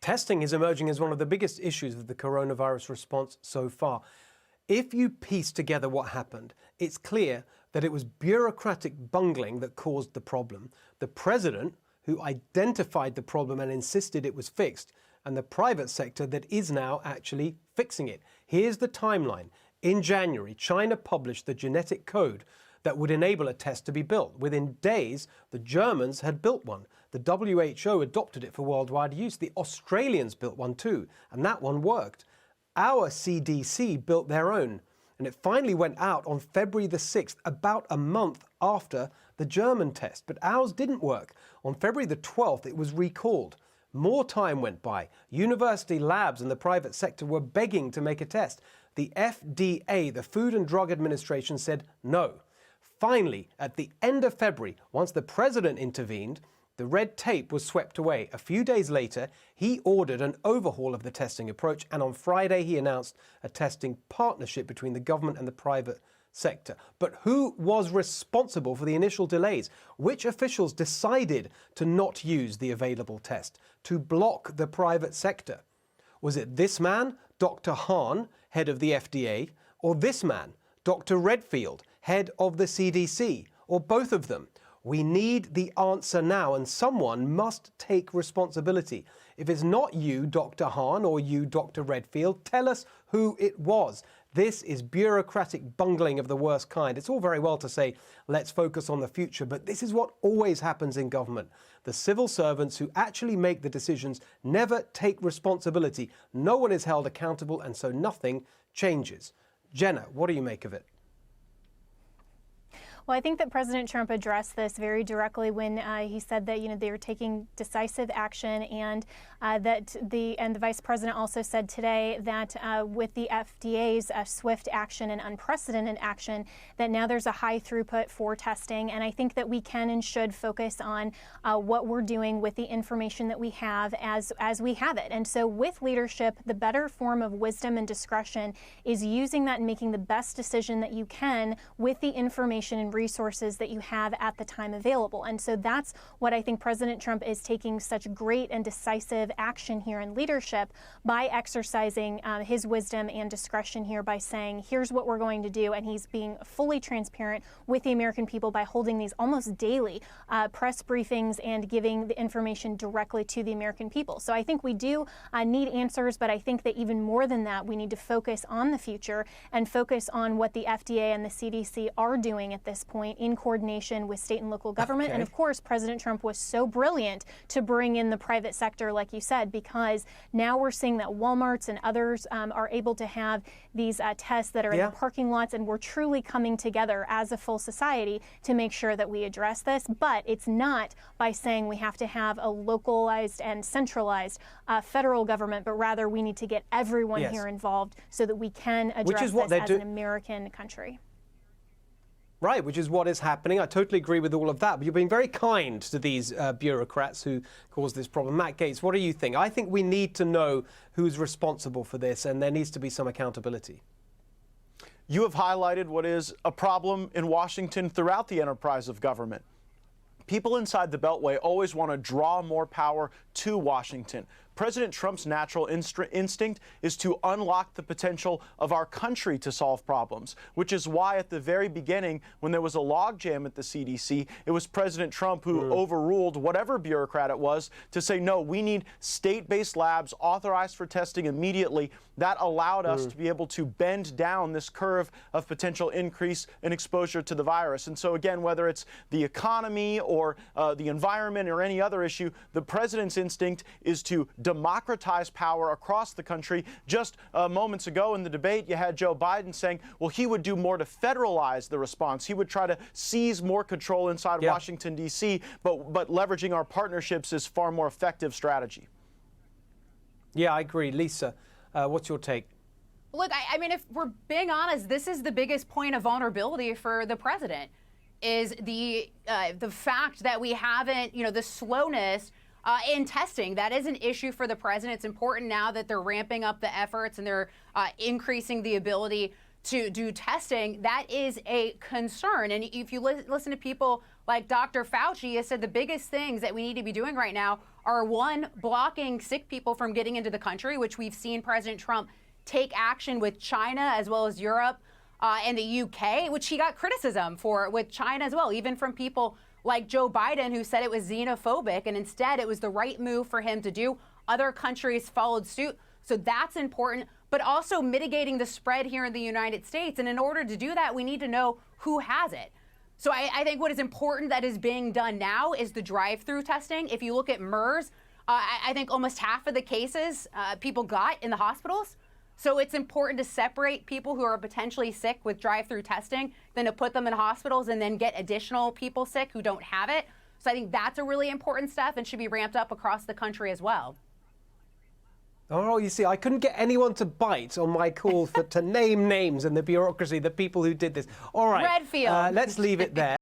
Testing is emerging as one of the biggest issues of the coronavirus response so far. If you piece together what happened, it's clear that it was bureaucratic bungling that caused the problem. The president, who identified the problem and insisted it was fixed, and the private sector that is now actually fixing it. Here's the timeline. In January, China published the genetic code that would enable a test to be built. Within days, the Germans had built one. The WHO adopted it for worldwide use. The Australians built one too, and that one worked. Our CDC built their own, and it finally went out on February the 6th, about a month after the German test. But ours didn't work. On February the 12th, it was recalled. More time went by. University labs and the private sector were begging to make a test. The FDA, the Food and Drug Administration, said no. Finally, at the end of February, once the president intervened, the red tape was swept away. A few days later, he ordered an overhaul of the testing approach, and on Friday he announced a testing partnership between the government and the private sector. But who was responsible for the initial delays? Which officials decided to not use the available test, to block the private sector? Was it this man, Dr. Hahn, head of the FDA, or this man, Dr. Redfield, head of the CDC, or both of them? We need the answer now, and someone must take responsibility. If it's not you, Dr. Hahn, or you, Dr. Redfield, tell us who it was. This is bureaucratic bungling of the worst kind. It's all very well to say, let's focus on the future, but this is what always happens in government. The civil servants who actually make the decisions never take responsibility. No one is held accountable, and so nothing changes. Jenna, what do you make of it? Well, I think that President Trump addressed this very directly when he said that they were taking decisive action, and that the vice president also said today that with the FDA's swift action and unprecedented action, that now there's a high throughput for testing. And I think that we can and should focus on what we're doing with the information that we have as we have it. And so with leadership, the better form of wisdom and discretion is using that and making the best decision that you can with the information and resources that you have at the time available. And so that's what I think President Trump is taking such great and decisive action here in leadership by exercising his wisdom and discretion here by saying, here's what we're going to do. And he's being fully transparent with the American people by holding these almost daily press briefings and giving the information directly to the American people. So I think we do need answers, but I think that even more than that, we need to focus on the future and focus on what the FDA and the CDC are doing at this point in coordination with state and local government. Okay. And of course, President Trump was so brilliant to bring in the private sector, like you said, because now we're seeing that Walmarts and others are able to have these tests that are in the parking lots, and we're truly coming together as a full society to make sure that we address this. But it's not by saying we have to have a localized and centralized federal government, but rather we need to get everyone here involved so that we can address this as an American country. Right, which is what is happening. I totally agree with all of that. But you're being very kind to these bureaucrats who caused this problem. Matt Gaetz, what do you think? I think we need to know who's responsible for this, and there needs to be some accountability. You have highlighted what is a problem in Washington throughout the enterprise of government. People inside the Beltway always want to draw more power to Washington. President Trump's natural instinct is to unlock the potential of our country to solve problems, which is why at the very beginning, when there was a logjam at the CDC, it was President Trump who overruled whatever bureaucrat it was to say, no, we need state-based labs authorized for testing immediately. That allowed us to be able to bend down this curve of potential increase in exposure to the virus. And so again, whether it's the economy or the environment or any other issue, the president's instinct is to democratize power across the country. Just moments ago in the debate, you had Joe Biden saying, well, he would do more to federalize the response. He would try to seize more control inside Washington, D.C., but leveraging our partnerships is far more effective strategy. Yeah, I agree. Lisa, what's your take? Look, I mean, if we're being honest, this is the biggest point of vulnerability for the president, is the fact that we haven't, the slowness in testing. That is an issue for the president. It's important now that they're ramping up the efforts and they're increasing the ability to do testing. That is a concern. And if you listen to people like Dr. Fauci, he said the biggest things that we need to be doing right now are, one, blocking sick people from getting into the country, which we've seen President Trump take action with China as well as Europe and the UK, which he got criticism for with China as well, even from people like Joe Biden, who said it was xenophobic, and instead it was the right move for him to do. Other countries followed suit. So that's important, but also mitigating the spread here in the United States. And in order to do that, we need to know who has it. So I think what is important that is being done now is the drive-through testing. If you look at MERS, I think almost half of the cases people got in the hospitals. So it's important to separate people who are potentially sick with drive-through testing than to put them in hospitals and then get additional people sick who don't have it. So I think that's a really important step and should be ramped up across the country as well. Oh, you see, I couldn't get anyone to bite on my call to name names in the bureaucracy, the people who did this. All right, Redfield. Let's leave it there.